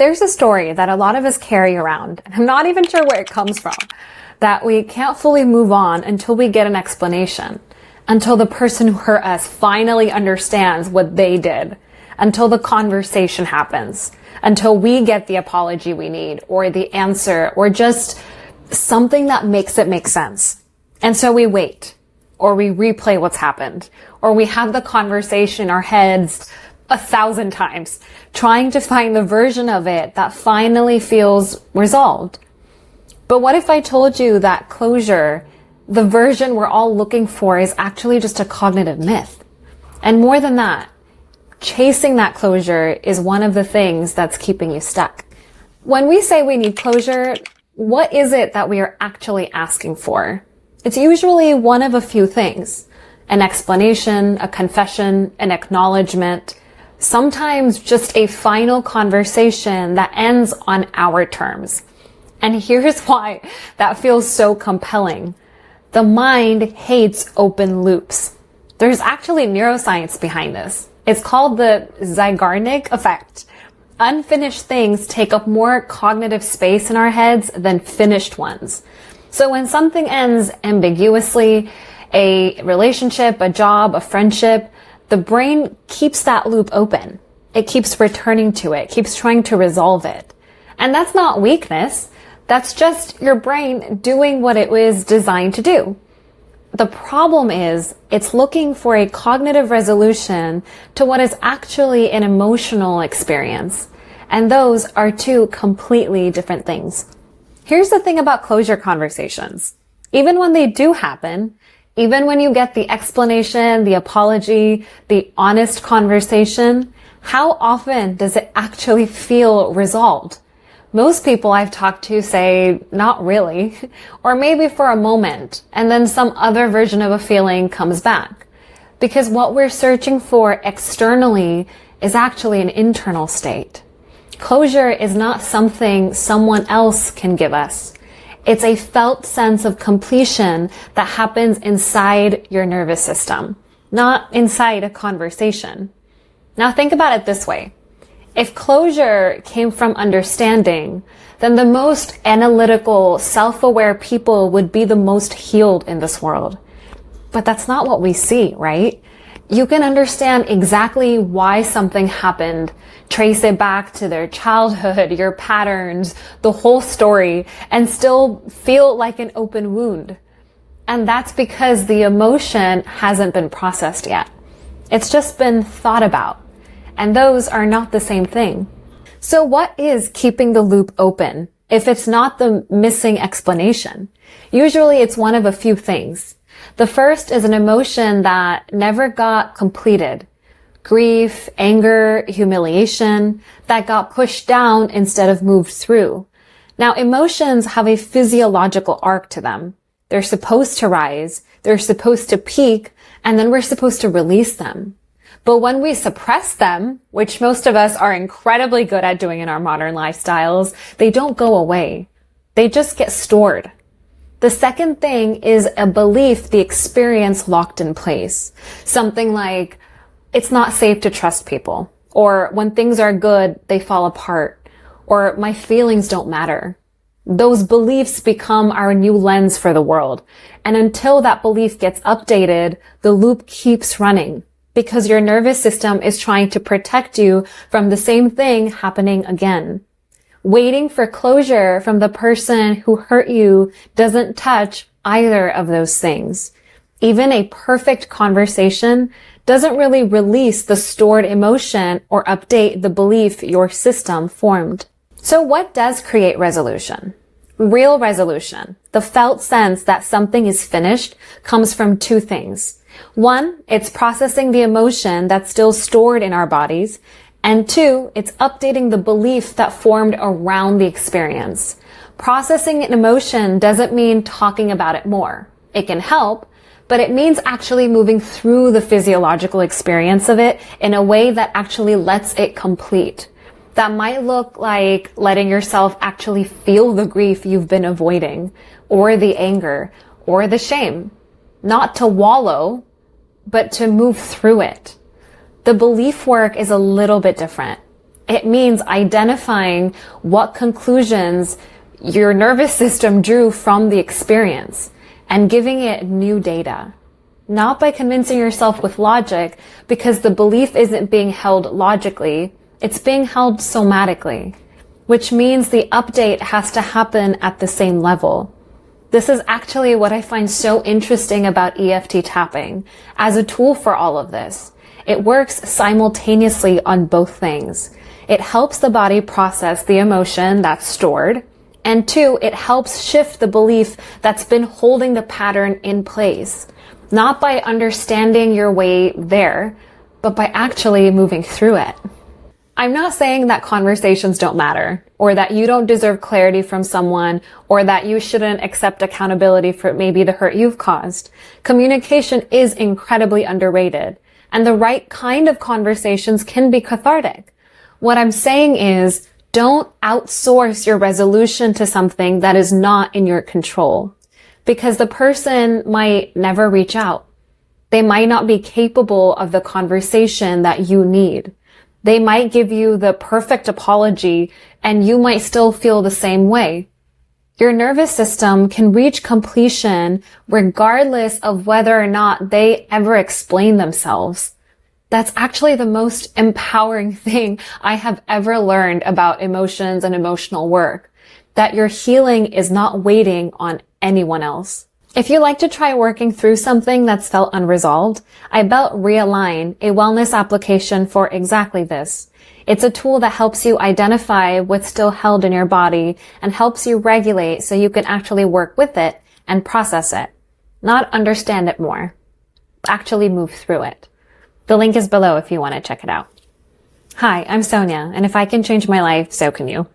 There's a story that a lot of us carry around, and I'm not even sure where it comes from, that we can't fully move on until we get an explanation, until the person who hurt us finally understands what they did, until the conversation happens, until we get the apology we need, or the answer, or just something that makes it make sense. And so we wait, or we replay what's happened, or we have the conversation in our heads 1,000 times, trying to find the version of it that finally feels resolved. But what if I told you that closure, the version we're all looking for, is actually just a cognitive myth? And more than that, chasing that closure is one of the things that's keeping you stuck. When we say we need closure, what is it that we are actually asking for? It's usually one of a few things. An explanation, a confession, an acknowledgement, sometimes just a final conversation that ends on our terms. And here's why that feels so compelling. The mind hates open loops. There's actually neuroscience behind this. It's called the Zeigarnik effect. Unfinished things take up more cognitive space in our heads than finished ones. So when something ends ambiguously, a relationship, a job, a friendship, the brain keeps that loop open. It keeps returning to it, keeps trying to resolve it. And that's not weakness. That's just your brain doing what it was designed to do. The problem is it's looking for a cognitive resolution to what is actually an emotional experience. And those are two completely different things. Here's the thing about closure conversations. Even when they do happen, even when you get the explanation, the apology, the honest conversation, how often does it actually feel resolved? Most people I've talked to say, not really, or maybe for a moment, and then some other version of a feeling comes back. Because what we're searching for externally is actually an internal state. Closure is not something someone else can give us. It's a felt sense of completion that happens inside your nervous system, not inside a conversation. Now think about it this way. If closure came from understanding, then the most analytical, self-aware people would be the most healed in this world. But that's not what we see, right? You can understand exactly why something happened, trace it back to their childhood, your patterns, the whole story, and still feel like an open wound. And that's because the emotion hasn't been processed yet. It's just been thought about. And those are not the same thing. So what is keeping the loop open if it's not the missing explanation? Usually it's one of a few things. The first is an emotion that never got completed. Grief, anger, humiliation that got pushed down instead of moved through. Now, emotions have a physiological arc to them. They're supposed to rise, they're supposed to peak, and then we're supposed to release them. But when we suppress them, which most of us are incredibly good at doing in our modern lifestyles, they don't go away. They just get stored. The second thing is a belief the experience locked in place. Something like, it's not safe to trust people. Or when things are good, they fall apart. Or my feelings don't matter. Those beliefs become our new lens for the world. And until that belief gets updated, the loop keeps running. Because your nervous system is trying to protect you from the same thing happening again. Waiting for closure from the person who hurt you doesn't touch either of those things. Even a perfect conversation doesn't really release the stored emotion or update the belief your system formed. So what does create resolution? Real resolution, the felt sense that something is finished, comes from two things. One, it's processing the emotion that's still stored in our bodies. And two, it's updating the belief that formed around the experience. Processing an emotion doesn't mean talking about it more. It can help, but it means actually moving through the physiological experience of it in a way that actually lets it complete. That might look like letting yourself actually feel the grief you've been avoiding, or the anger, or the shame. Not to wallow, but to move through it. The belief work is a little bit different. It means identifying what conclusions your nervous system drew from the experience and giving it new data. Not by convincing yourself with logic, because the belief isn't being held logically, it's being held somatically, which means the update has to happen at the same level. This is actually what I find so interesting about EFT tapping as a tool for all of this. It works simultaneously on both things. It helps the body process the emotion that's stored, and two, it helps shift the belief that's been holding the pattern in place, not by understanding your way there, but by actually moving through it. I'm not saying that conversations don't matter, or that you don't deserve clarity from someone, or that you shouldn't accept accountability for maybe the hurt you've caused. Communication is incredibly underrated, and the right kind of conversations can be cathartic. What I'm saying is, don't outsource your resolution to something that is not in your control, because the person might never reach out. They might not be capable of the conversation that you need. They might give you the perfect apology and you might still feel the same way. Your nervous system can reach completion regardless of whether or not they ever explain themselves. That's actually the most empowering thing I have ever learned about emotions and emotional work, that your healing is not waiting on anyone else. If you'd like to try working through something that's felt unresolved, I built Realign, a wellness application for exactly this. It's a tool that helps you identify what's still held in your body and helps you regulate so you can actually work with it and process it. Not understand it more. Actually move through it. The link is below if you want to check it out. Hi, I'm Sonia, and if I can change my life, so can you.